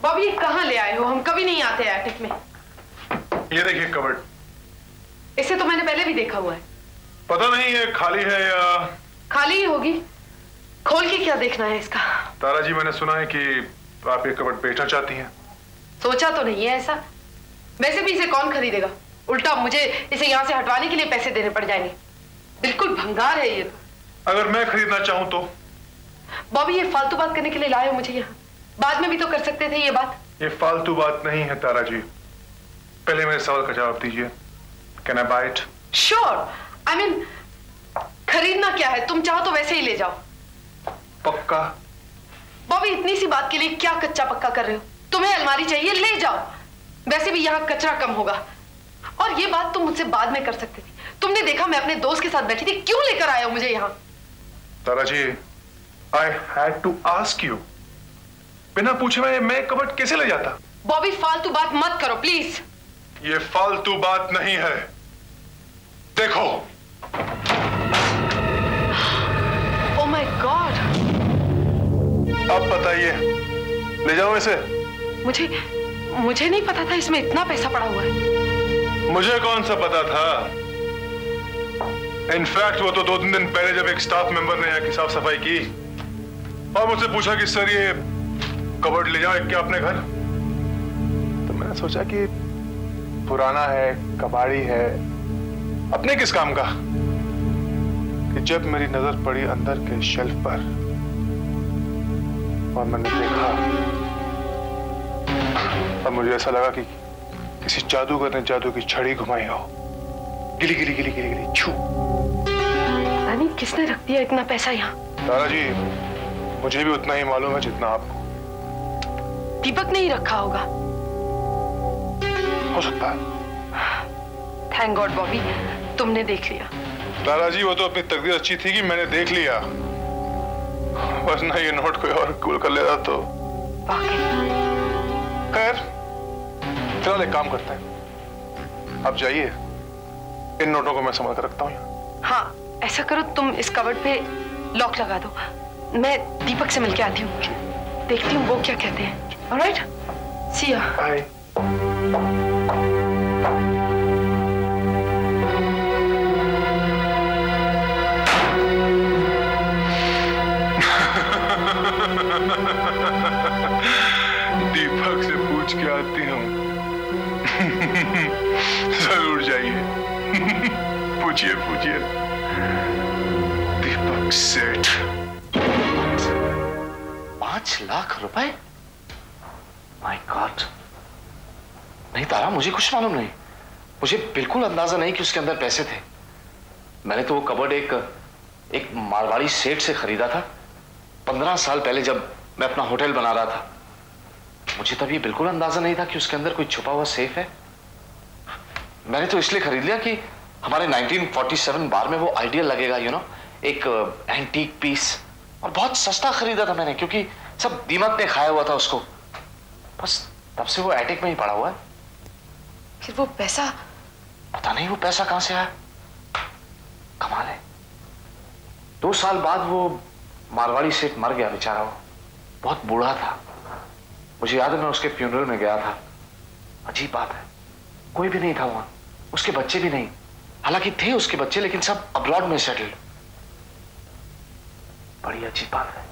बॉबी कहाँ ले आए हो? हम कभी नहीं आते एटिक में। ये देखिए कबर्ड। इसे तो मैंने पहले भी देखा हुआ है। पता नहीं ये खाली है या खाली ही होगी। खोल के क्या देखना है इसका? तारा जी, मैंने सुना है कि आप ये कबर्ड बेचना चाहती हैं। सोचा तो नहीं है ऐसा। वैसे भी इसे कौन खरीदेगा? उल्टा मुझे इसे यहाँ से हटवाने के लिए पैसे देने पड़ जाएंगे। बिल्कुल भंगार है ये तो। अगर मैं खरीदना चाहूं तो? बॉबी ये फालतू बात करने के लिए लाए हो मुझे यहाँ? बाद में भी तो कर सकते थे ये बात। ये फालतू बात नहीं है तारा जी। पहले मेरे सवाल का जवाब दीजिए। Can I buy it? Sure. I mean खरीदना क्या है? तुम चाहो तो वैसे ही ले जाओ। पक्का? बॉबी इतनी सी बात के लिए क्या कच्चा पक्का कर रहे हो? तुम्हें अलमारी चाहिए, ले जाओ। वैसे भी यहाँ कचरा कम होगा। और ये बात तुम मुझसे बाद में कर सकते थे। तुमने देखा मैं अपने दोस्त के साथ बैठी थी, क्यों लेकर आए हो मुझे यहाँ? Tara ji, I had to ask you. बिना पूछे मैं कबर्ड कैसे ले जाता? बॉबी फालतू बात मत करो प्लीज। ये फालतू बात नहीं है। देखो। Oh my God. अब बताइए, ले जाओ इसे? मुझे नहीं पता था इसमें इतना पैसा पड़ा हुआ है। मुझे कौन सा पता था? इनफैक्ट वो तो 2-3 दिन पहले जब एक स्टाफ मेंबर ने यहाँ की साफ सफाई की और मुझसे पूछा कि सर ये कबर्ड ले जाओ क्या अपने घर, तो मैंने सोचा कि पुराना है, कबाड़ी है, अपने किस काम का, कि जब मेरी नजर पड़ी अंदर के शेल्फ पर और मैंने देखा और मुझे ऐसा लगा कि किसी जादूगर ने जादू की छड़ी घुमाई हो। गिली गिली गिली गिली गिली छू। रानी, किसने रख दिया इतना पैसा यहाँ? तारा जी, मुझे भी उतना ही मालूम है जितना आपको। दीपक ने ही रखा होगा। हो सकता है। थैंक गॉड बॉबी, तुमने देख लिया। तारा जी, वो तो अपनी तकदीर अच्छी थी कि मैंने देख लिया, वरना ये नोट कोई और कबूल कर लेता तो। खैर, फिलहाल एक काम करते हैं, आप जाइए, इन नोटों को मैं संभाल कर रखता हूँ। हाँ, ऐसा करो, तुम इस कबर्ड पे लॉक लगा दो। मैं दीपक से मिलके आती हूँ, देखती हूँ वो क्या कहते हैं। Alright, see you. Bye. Deepak से पूछ के आती हूँ। जरूर जाइए। पूछिए पूछिए। दीपक सेठ। 5 लाख रुपए? My God. नहीं तारा, मुझे कुछ मालूम नहीं। मुझे बिल्कुल अंदाजा नहीं कि उसके अंदर पैसे थे। मैंने तो वो कबर्ड एक मारवाड़ी सेठ से खरीदा था 15 साल पहले, जब मैं अपना होटल बना रहा था। मुझे तब ये बिल्कुल अंदाजा नहीं था कि उसके अंदर कोई छुपा हुआ सेफ है। मैंने तो इसलिए खरीद लिया कि हमारे 1947 बार में वो आइडियल लगेगा, यू नो, एक एंटीक पीस। और बहुत सस्ता खरीदा था मैंने, क्योंकि सब दीमक ने खाया हुआ था उसको। बस तब से वो एटिक में ही पड़ा हुआ है। फिर वो पैसा? पता नहीं वो पैसा कहां से आया। कमाल है, 2 साल बाद वो मारवाड़ी सेठ मर गया बेचारा। वो बहुत बूढ़ा था। मुझे याद है मैं उसके फ्यूनरल में गया था। अजीब बात है, कोई भी नहीं था वहां, उसके बच्चे भी नहीं। हालांकि थे उसके बच्चे, लेकिन सब अब्रॉड में सेटल्ड। बड़ी अजीब बात है।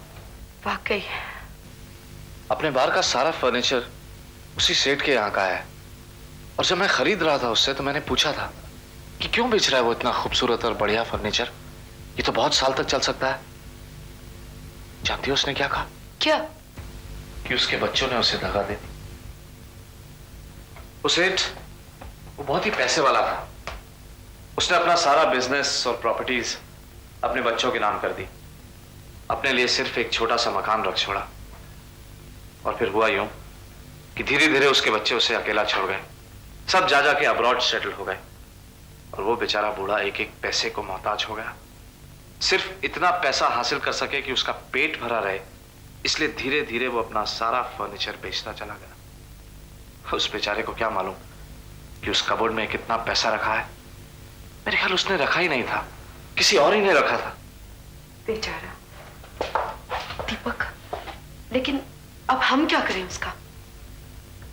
वाकई। अपने बार का सारा फर्नीचर उसी सेठ के यहाँ का है। और जब मैं खरीद रहा था उससे, तो मैंने पूछा था कि क्यों बेच रहा है वो इतना खूबसूरत और बढ़िया फर्नीचर, ये तो बहुत साल तक चल सकता है। जानती हो उसने क्या कहा? क्या? कि उसके बच्चों ने उसे दगा दे दी। वो सेठ वो बहुत ही पैसे वाला था। उसने अपना सारा बिजनेस और प्रॉपर्टीज अपने बच्चों के नाम कर दी। अपने लिए सिर्फ एक छोटा सा मकान रख छोड़ा। और फिर हुआ यूं कि धीरे धीरे उसके बच्चे उसे अकेला छोड़ गए। सब जा जाके अब्रॉड सेटल हो गए। और वो बेचारा बूढ़ा एक एक पैसे को मोहताज हो गया। सिर्फ इतना पैसा हासिल कर सके कि उसका पेट भरा रहे, इसलिए धीरे धीरे वो अपना सारा फर्नीचर बेचता चला गया। उस बेचारे को क्या मालूम कि उस कबर्ड में कितना पैसा रखा है। मेरे ख्याल उसने रखा ही नहीं था, किसी और ही ने रखा था। बेचारा दीपक। लेकिन अब हम क्या करें उसका?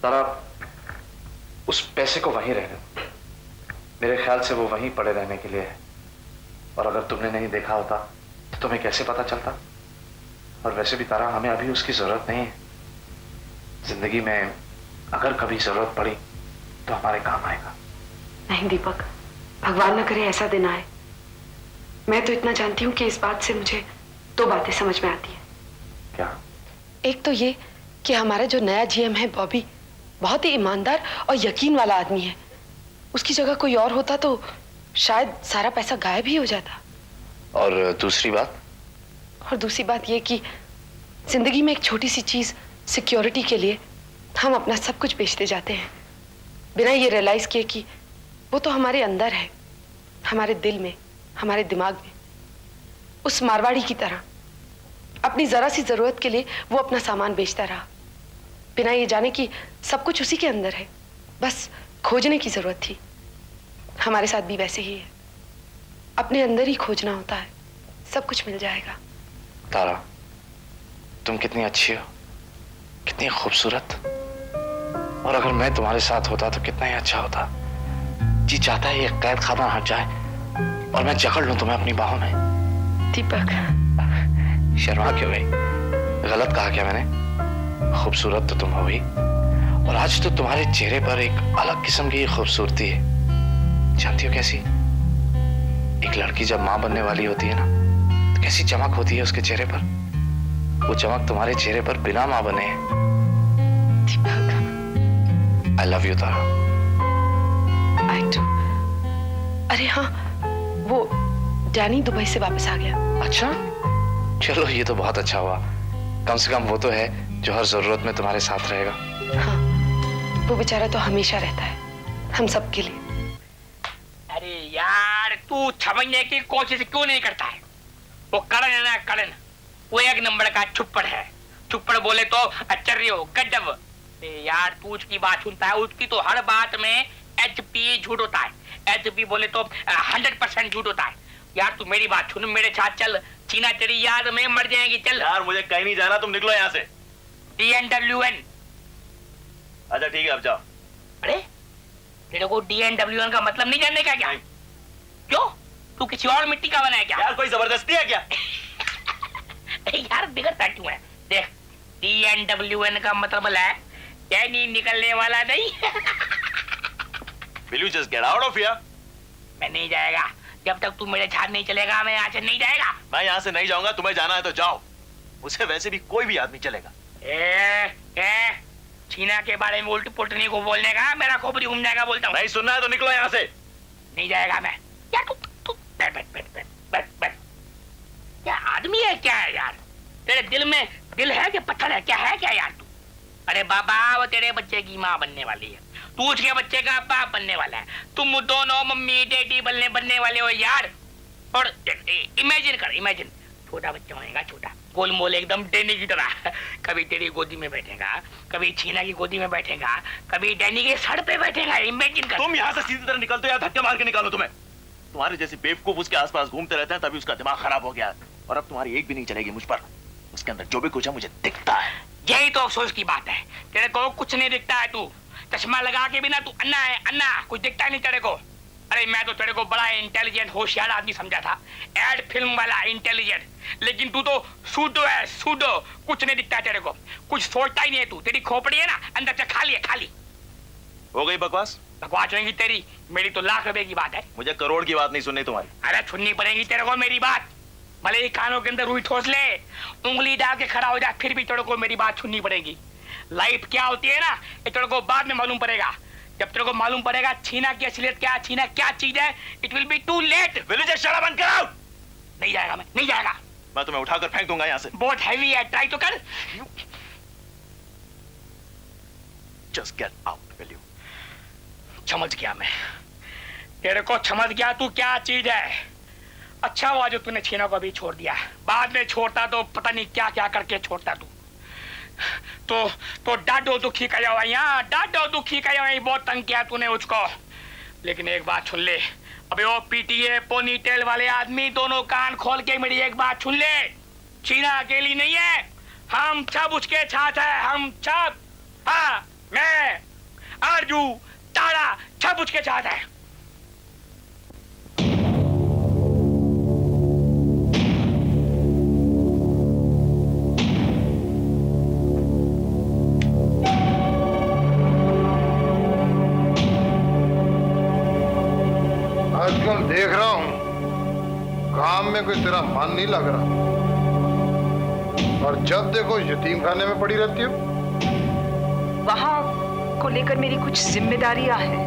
तारा, उस पैसे को वहीं रहने दो। मेरे ख्याल से वो वहीं पड़े रहने के लिए है, और अगर तुमने नहीं देखा होता तो तुम्हें कैसे पता चलता? और वैसे भी तारा, हमें अभी उसकी जरूरत नहीं है। जिंदगी में अगर कभी जरूरत पड़ी तो हमारे काम आएगा। नहीं दीपक, भगवान न करे ऐसा दिन आए। मैं तो इतना जानती हूँ कि इस बात से मुझे दो बातें समझ में आती है। क्या? एक तो ये कि हमारा जो नया जीएम है बॉबी, बहुत ही ईमानदार और यकीन वाला आदमी है। उसकी जगह कोई और होता तो शायद सारा पैसा गायब ही हो जाता। और दूसरी बात? और दूसरी बात ये कि जिंदगी में एक छोटी सी चीज सिक्योरिटी के लिए हम अपना सब कुछ बेचते जाते हैं, बिना ये रियलाइज किए कि वो तो हमारे अंदर है, हमारे दिल में, हमारे दिमाग में। उस मारवाड़ी की तरह अपनी जरा सी जरूरत के लिए वो अपना सामान बेचता रहा, बिना ये जाने कि सब कुछ उसी के अंदर है, बस खोजने की जरूरत थी। हमारे साथ भी वैसे ही है, अपने अंदर ही खोजना होता है, सब कुछ मिल जाएगा। तारा, तुम कितनी अच्छी हो, कितनी खूबसूरत, और अगर मैं तुम्हारे साथ होता तो कितना ही अच्छा होता। जी चाहता है ये कैद खाना हट जाए और मैं जकड़ लूं तुम्हें अपनी बाहों में। दीपक, शर्मा क्यों गई? गलत कहा क्या मैंने? खूबसूरत तो तुम हो ही, और आज तो तुम्हारे चेहरे पर एक अलग किस्म की खूबसूरती है। जानती हो कैसी? एक लड़की जब माँ बनने वाली होती है ना, तो कैसी चमक होती है उसके चेहरे पर। वो चमक तुम्हारे चेहरे पर बिना माँ बने है। I love you Tara. I too. अरे हाँ, वो डैनी दुबई से वापस आ गया। अच्छा, चलो ये तो बहुत अच्छा हुआ। कम से कम वो तो है जो हर जरूरत में तुम्हारे साथ रहेगा। हाँ, वो बेचारा तो हमेशा रहता है हम सब के लिए। अरे यार, तू समझने की कोशिश क्यों नहीं करता है? वो करण है ना, करण, वो एक नंबर का छुप्पड़ है। छुप्पड़ बोले तो आश्चर्य हो, गजब। यार तू उसकी बात सुनता है, उसकी तो हर बात में HP झूठ होता है। HP बोले तो 100% झूठ होता है। यार तू मेरी बात सुन, मेरे साथ चल, चीना तेरी याद में मर जाएगी। चल यार मुझे कहीं नहीं जाना, तुम निकलो यहाँ से। DNWN। अच्छा ठीक है, अब जाओ। अरे तेरे को DNWN का मतलब नहीं जानने का क्या? नहीं। क्यों? तू किसी और मिट्टी का बना है क्या? यार कोई जबरदस्ती है क्या? यार बिगड़ता क्यों है? देख, DNWN का मतलब है डैनी निकलने वाला नहीं। Will you just get out of here? मैं नहीं जाएगा जब तक तू मेरे साथ नहीं चलेगा। मैं यहाँ से नहीं जाएगा। मैं यहाँ से नहीं जाऊंगा, तुम्हें जाना है तो जाओ। मुझे वैसे भी कोई भी आदमी चलेगा। चीना के बारे में उल्टी पुल्टी को बोलने का मेरा खोपड़ी घूम जाएगा। बोलता हूँ नहीं सुनना है तो निकलो यहाँ से। नहीं जाएगा मैं। यार तू बैठ बैठ बैठ बैठ बैठ बैठ। क्या आदमी है क्या है यार? तेरे दिल में दिल है कि पत्थर है? क्या है क्या यार तू? अरे बाबा, वो तेरे बच्चे की माँ बनने वाली है, तू उसके बच्चे का बाप बनने वाला है। तुम दोनों मम्मी डैडी बनने वाले हो यार। और इमेजिन कर, इमेजिन, छोटा बच्चा होएगा, छोटा गोलमोल एकदम डैनी की तरह। कभी तेरी गोदी में बैठेगा, कभी छीना की गोदी में बैठेगा, कभी डैनी के सर पे बैठेगा। इमेजिन कर। तुम यहाँ से सीधी तरह निकलते हो या धक्के मार के निकालो तुम्हें? तुम्हारे जैसे बेवकूफ उसके आसपास घूमते रहते हैं, तभी उसका दिमाग खराब हो गया। और अब तुम्हारी एक भी नहीं चलेगी मुझ पर। उसके अंदर जो भी कुछ है मुझे दिखता है। यही तो अफसोस की बात है, तेरे को कुछ नहीं दिखता है। तू चश्मा लगा के बिना तू अन्ना है, अन्ना, कुछ दिखता नहीं तेरे को। अरे मैं तो तेरे को बड़ा इंटेलिजेंट होशियार आदमी समझा था, एड फिल्म वाला इंटेलिजेंट, लेकिन तू तो सूडो है, सूडो। कुछ नहीं दिखता तेरे को, कुछ सोचता ही नहीं है तू। तेरी खोपड़ी है ना, अंदर से खाली है, खाली। हो गई बकवास? बकवास होगी तेरी, मेरी तो लाख रुपए की बात है। मुझे करोड़ की बात नहीं सुननी तुम्हारी। अरे सुननी पड़ेगी तेरे को मेरी बात। भले ही कानों के अंदर रुई ठोस ले, उंगली डाल के खड़ा हो जा, फिर भी तेरे को मेरी बात सुननी पड़ेगी। लाइफ क्या होती है ना, ये तेरे को बाद में मालूम पड़ेगा। जब तेरे को मालूम पड़ेगा छीना की असलियत क्या, छीना क्या चीज है, it will be too late. शराब बंद कराओ। नहीं जाएगा मैं, नहीं जाएगा। मैं तुम्हें उठाकर फेंक दूंगा यहाँ से। बहुत हैवी है, ट्राई तो कर। Just get out, will you? समझ गया मैं, तेरे को समझ गया तू क्या चीज है। अच्छा हुआ जो तूने छीना को अभी छोड़ दिया, बाद में छोड़ता तो पता नहीं क्या क्या करके छोड़ता तू। तो डाडो दुखी कया हुआ यहाँ, डाडो दुखी कया हुआ, बहुत तंग किया तूने उसको। लेकिन एक बात सुन ले, अबे वो पीटीए पोनी टेल वाले आदमी, दोनों कान खोल के मेरी एक बात सुन ले। छीना अकेली नहीं है, हम सब उसके साथ है, हम सब। हाँ, मैं आरजू तारा सब उसके साथ है। आजकल देख रहा हूं काम में कोई तेरा मन नहीं लग रहा, और जब देखो यतीम खाने में पड़ी रहती हो। वहां को लेकर मेरी कुछ जिम्मेदारियां हैं।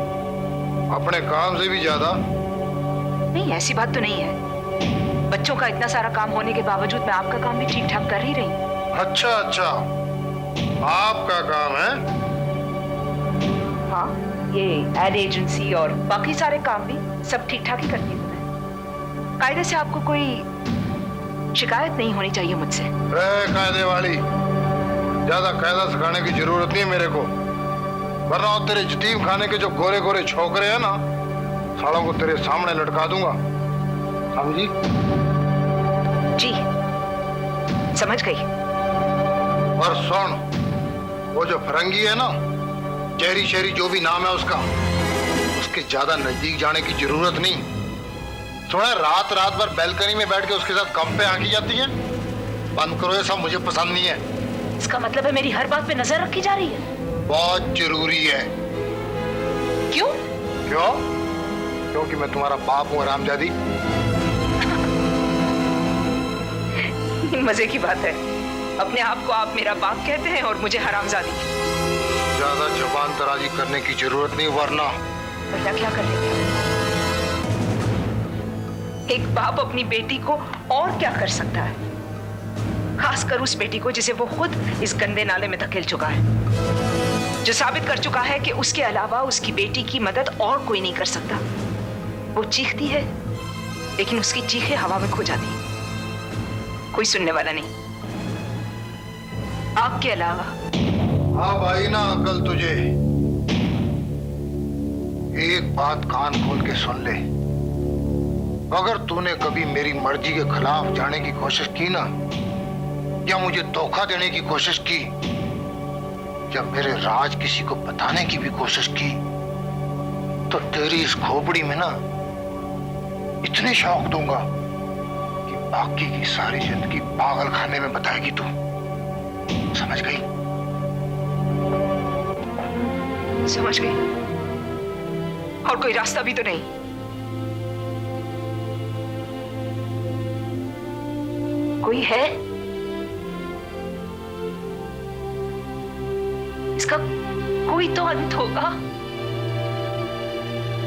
अपने काम से भी ज्यादा। नहीं, ऐसी बात तो नहीं है। बच्चों का इतना सारा काम होने के बावजूद मैं आपका काम भी ठीक ठाक कर ही रही हूँ। अच्छा अच्छा, आपका काम है? हाँ, ये एड एजेंसी और बाकी सारे काम भी सब ठीक ठाक ही करती हूँ मैं। कायदे से आपको कोई शिकायत नहीं होनी चाहिए मुझसे। कायदे वाली, ज्यादा कायदा सिखाने की जरूरत नहीं है मेरे को, वरना तेरे यतीम खाने के जो गोरे गोरे छोकरे हैं ना, सालों को तेरे सामने लटका दूंगा, समझी? जी समझ गई। और सुन, वो जो फरंगी है ना, चेरी शेरी जो भी नाम है उसका, उसके ज्यादा नजदीक जाने की जरूरत नहीं। सुने, रात रात भर बैल्कनी में बैठ के उसके साथ कम पे आंकी जाती है। बंद करो, ये सब मुझे पसंद नहीं है। इसका मतलब है मेरी हर बात पे नजर रखी जा रही है? बहुत जरूरी है। क्यों? क्यों? क्योंकि मैं तुम्हारा बाप हूँ हरामजादी। मजे की बात है, अपने आप को आप मेरा बाप कहते हैं और मुझे हरामजादी। ज्यादा जुबान दराजी करने की जरूरत नहीं, वरना क्या कर लेंगे? एक बाप अपनी बेटी को और क्या कर सकता है, खासकर उस बेटी को जिसे वो खुद इस गंदे नाले में धकेल चुका है, जो साबित कर चुका है कि उसके अलावा उसकी बेटी की मदद और कोई नहीं कर सकता। वो चीखती है लेकिन उसकी चीखें हवा में खो जाती, कोई सुनने वाला नहीं आपके अलावा। अब आई ना अकल तुझे। एक बात कान खोल के सुन ले, अगर तूने कभी मेरी मर्जी के खिलाफ जाने की कोशिश की ना, या मुझे धोखा देने की कोशिश की, या मेरे राज किसी को बताने की भी कोशिश की, तो तेरी इस खोपड़ी में ना इतने शौक दूंगा कि बाकी की सारी जिंदगी पागल खाने में बताएगी तू, समझ गई? समझ गई। और कोई रास्ता भी तो नहीं? कोई है? इसका कोई तो अंत होगा,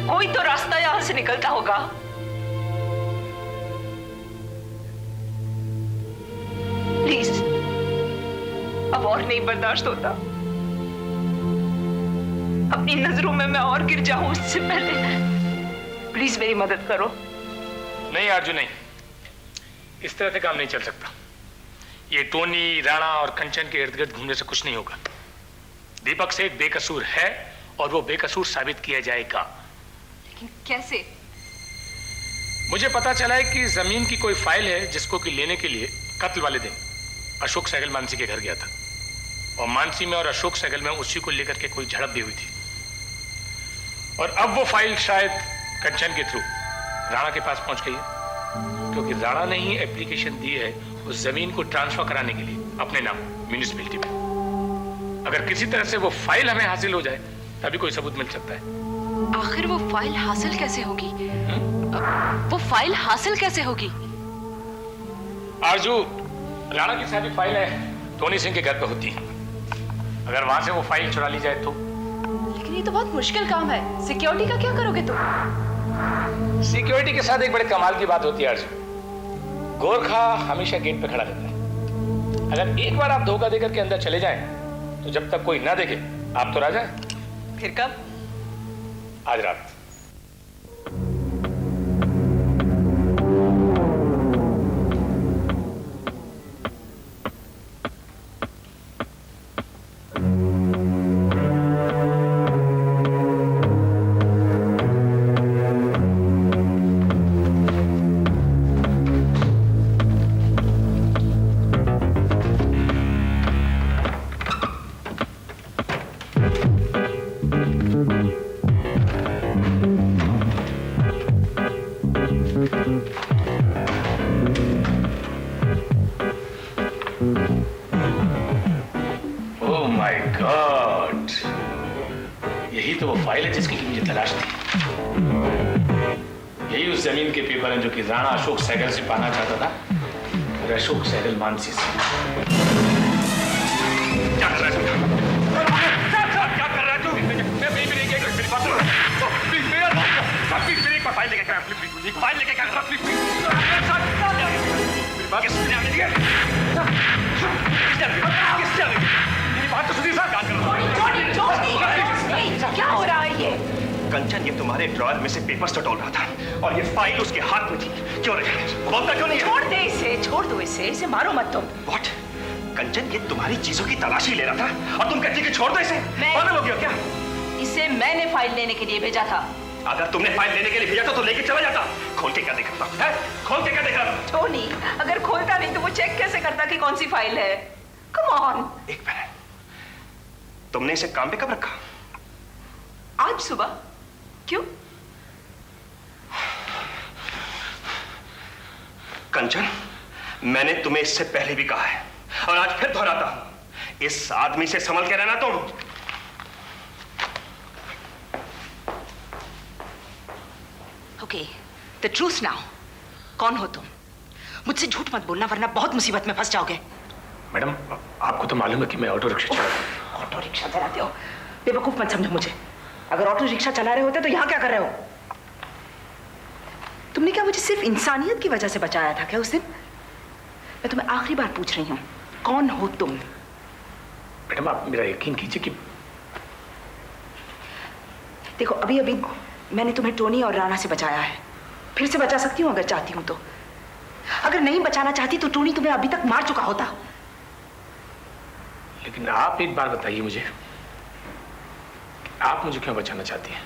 कोई तो रास्ता यहां से निकलता होगा। प्लीज, अब और नहीं बर्दाश्त होता। अपनी नजरों में मैं और गिर जाऊं उससे पहले प्लीज मेरी मदद करो। नहीं आरजू, नहीं, इस तरह से काम नहीं चल सकता। ये टोनी, राणा और कंचन के इर्द गिर्द घूमने से कुछ नहीं होगा। दीपक सेठ बेकसूर है और वो बेकसूर साबित किया जाएगा। लेकिन कैसे? मुझे पता चला है कि जमीन की कोई फाइल है जिसको कि लेने के लिए कत्ल वाले दिन अशोक सहगल मानसी के घर गया था, और मानसी में और अशोक सहगल में उसी को लेकर के कोई झड़प भी हुई थी। और अब वो फाइल शायद कंचन के थ्रू राणा के पास पहुंच गई है, क्योंकि राणा ने ही एप्लीकेशन दी है उस जमीन को ट्रांसफर कराने के लिए अपने नाम म्यूनिसिपैलिटी में। अगर किसी तरह से वो फाइल हमें हासिल हो जाए तभी कोई सबूत मिल सकता है। आखिर वो फाइल हासिल कैसे होगी? वो फाइल हासिल कैसे होगी? आरजू, राणा की सारी फाइलें टोनी सिंह के घर पे होती हैं। अगर वहां से वो फाइल चुरा ली जाए तो? लेकिन ये तो बहुत मुश्किल काम है। सिक्योरिटी का क्या करोगे तुम? सिक्योरिटी के साथ एक बड़े कमाल की बात होती है आरजू। गोरखा हमेशा गेट पे खड़ा रहता है। अगर एक बार आप धोखा देकर के अंदर चले जाएं, तो जब तक कोई ना देखे आप तो राजा हैं। फिर कब? आज रात। माय गॉड, यही तो वो फाइल है जिसकी मुझे तलाश थी। यही उस जमीन के पेपर हैं जो कि राणा अशोक सहगल से पाना चाहता था, और अशोक सहगल मानसी से। क्या कर रहा है तू? क्या कर रहा है तू? मैं भी नहीं गया, मेरी बात सुनो। प्लीज मेरा प्लीज मेरी एक फाइल लेके क्या? प्लीज एक फाइल लेके क्या? प्लीज मेरी बात किसने आने दिया? मेरी बात तो सुनिए सर। क्या हो रहा है ये? कंचन, ये तुम्हारे ड्रॉयर में से पेपर्स तो टोल रहा था और ये फाइल उसके हाथ में थी। क्यों नहीं बोलता? क्यों नहीं? छोड़ दे इसे, छोड़ दो इसे मारो मत तुम। What? कंचन, ये तुम्हारी चीजों की तलाशी ले रहा था और तुम कहती कि छोड़ दो इसे? पागल हो गया क्या? इसे मैंने फाइल लेने के लिए भेजा था। अगर तुमने फाइल लेने के लिए भेजा था तो लेके चला जाता। खोल के क्या देख रहा था? खोल के क्या देख रहा था? टोनी, अगर खोलता नहीं तो वो चेक कैसे करता कि कौन सी फाइल है? Come on. एक मिनट, तुमने इसे काम पे कब रखा? आज सुबह। क्यों? कंचन, मैंने तुम्हें इससे पहले भी कहा है और आज फिर दोहराता हूं, इस आदमी से संभल के रहना तुम। Okay, the truth now. कौन हो तुम? मुझसे झूठ मत बोलना वरना बहुत मुसीबत में फंस जाओगे। मैडम, आपको तो मालूम है कि मैं ऑटो रिक्शा चलाता हूँ। ऑटो रिक्शा चलाते हो? बेवकूफ मत समझो मुझे। अगर ऑटो रिक्शा चला रहे होते तो यहाँ क्या कर रहे हो? तुमने क्या मुझे सिर्फ इंसानियत की वजह से बचाया था क्या उस दिन? मैं तुम्हें आखिरी बार पूछ रही हूँ, कौन हो तुम? मैडम, आप मेरा यकीन कीजिए कि देखो, अभी अभी मैंने तुम्हें टोनी और राणा से बचाया है। फिर से बचा सकती हूँ अगर चाहती हूँ तो। अगर नहीं बचाना चाहती तो टोनी तुम्हें अभी तक मार चुका होता। लेकिन आप एक बार बताइए मुझे, आप मुझे क्यों बचाना चाहती हैं?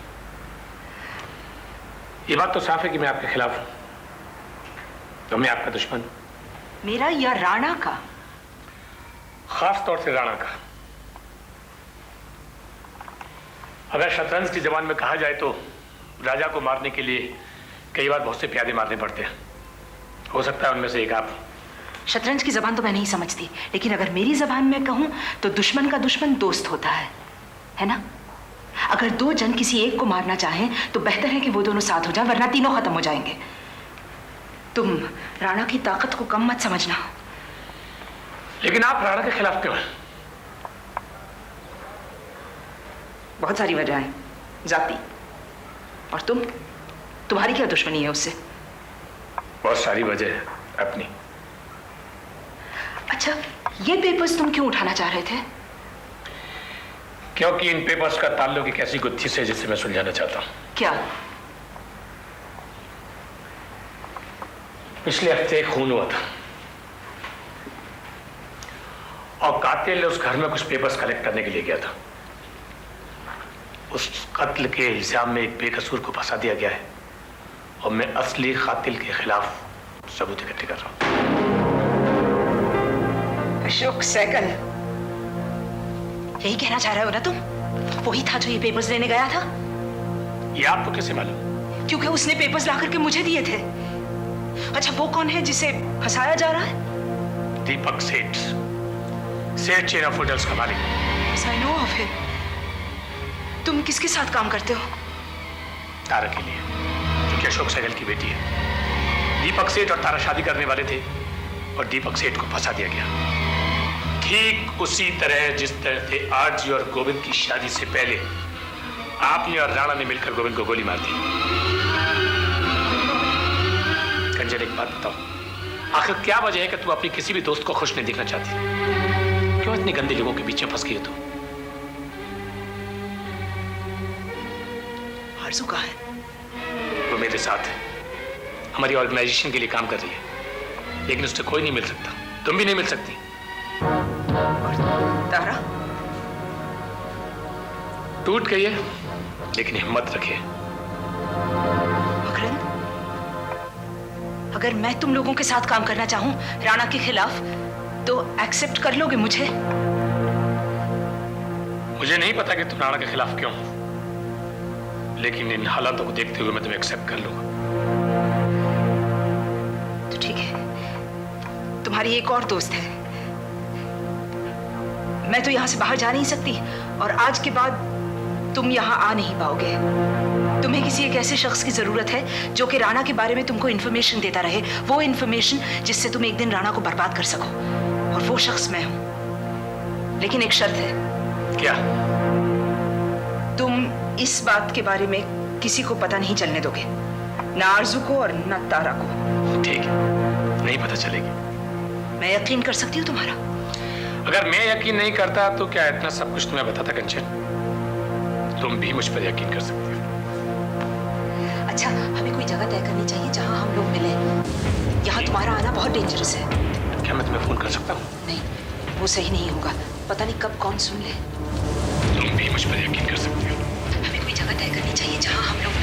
ये बात तो साफ है कि मैं आपके खिलाफ हूं, तो मैं आपका दुश्मन। मेरा या राणा का? खास तौर से राणा का। अगर शतरंज की जबान में कहा जाए तो राजा को मारने के लिए कई बार बहुत से प्यादे मारने पड़ते हैं। हो सकता है उनमें से एक आप। शतरंज की जबान तो मैं नहीं समझती, लेकिन अगर मेरी जबान में कहूं तो दुश्मन का दुश्मन दोस्त होता है ना? अगर दो जन किसी एक को मारना चाहें तो बेहतर है कि वो दोनों साथ हो जाएं, वरना तीनों खत्म हो जाएंगे। तुम राणा की ताकत को कम मत समझना। लेकिन आप राणा के खिलाफ क्यों हैं? बहुत सारी वजहें, जाति। और तुम्हारी क्या दुश्मनी है उससे? बहुत सारी वजह है अपनी। अच्छा, ये पेपर्स तुम क्यों उठाना चाह रहे थे? क्योंकि इन पेपर्स का ताल्लुक एक ऐसी गुत्थी से जिसे मैं सुलझाना चाहता हूं। क्या? पिछले हफ्ते एक खून हुआ था और कातिल उस घर में कुछ पेपर्स कलेक्ट करने के लिए गया था। उस कत्ल के इल्जाम में एक बेकसूर को फंसा दिया गया है और मैं असली कातिल के खिलाफ सबूत इकट्ठे कर रहा हूं। अशोक सहगल, यही कहना चाह रहे हो ना तुम? वही था जो ये पेपर्स लेने गया था? ये आपको कैसे मालूम? क्योंकि उसने पेपर्स ला करके मुझे दिए थे। अच्छा, वो कौन है जिसे फंसाया जा रहा है? दीपक सेठ, सेठ चेन ऑफ होटल्स का मालिक। I know of him। तुम किसके साथ काम करते हो? तारा के लिए, जो कि अशोक सहगल की बेटी है। दीपक सेठ और तारा शादी करने वाले थे और दीपक सेठ को फंसा दिया गया, ठीक उसी तरह जिस तरह से आरजी और गोविंद की शादी से पहले आपने और राणा ने मिलकर गोविंद को गोली मार दी। कंजर, एक बात बताओ, आखिर क्या वजह है कि तुम अपनी किसी भी दोस्त को खुश नहीं देखना चाहती? क्यों इतने गंदे लोगों के बीच में फंस गई हो तुम? आरज़ू कहाँ है? वो मेरे साथ है, हमारी ऑर्गेनाइजेशन के लिए काम कर रही है, लेकिन उससे कोई नहीं मिल सकता। तुम भी नहीं मिल सकती। और तारा? टूट गई है, लेकिन हिम्मत रखिए। मकरंद, अगर मैं तुम लोगों के साथ काम करना चाहूं राणा के खिलाफ, तो एक्सेप्ट कर लोगे मुझे? मुझे नहीं पता कि तुम राणा के खिलाफ क्यों, लेकिन इन हालातों को देखते हुए मैं तुम्हें एक्सेप्ट कर लूंगा। तो ठीक है, तुम्हारी एक और दोस्त है, मैं तो यहाँ से बाहर जा नहीं सकती और आज के बाद तुम यहाँ आ नहीं पाओगे। तुम्हें किसी एक ऐसे शख्स की जरूरत है जो कि राणा के बारे में तुमको इन्फॉर्मेशन देता रहे, वो इन्फॉर्मेशन जिससे तुम एक दिन राणा को बर्बाद कर सको, और वो शख्स मैं हूं। लेकिन एक शर्त है। क्या? तुम इस बात के बारे में किसी को पता नहीं चलने दोगे, ना आरजू को और ना तारा को। ठीक है, नहीं पता चलेगी। मैं यकीन कर सकती हूँ तुम्हारा? अगर मैं यकीन नहीं करता तो क्या इतना सब कुछ तुम्हें बताता कंचन? तुम भी मुझ पर यकीन कर सकती हो। अच्छा, हमें कोई जगह तय करनी चाहिए जहाँ हम लोग मिले। यहाँ तुम्हारा आना बहुत डेंजरस है। क्या मैं तुम्हें फोन कर सकता हूँ? नहीं, वो सही नहीं होगा। पता नहीं कब कौन सुन ले। तुम भी मुझ पर यकीन कर सकती हो। हमें कोई जगह तय करनी चाहिए जहाँ हम लोग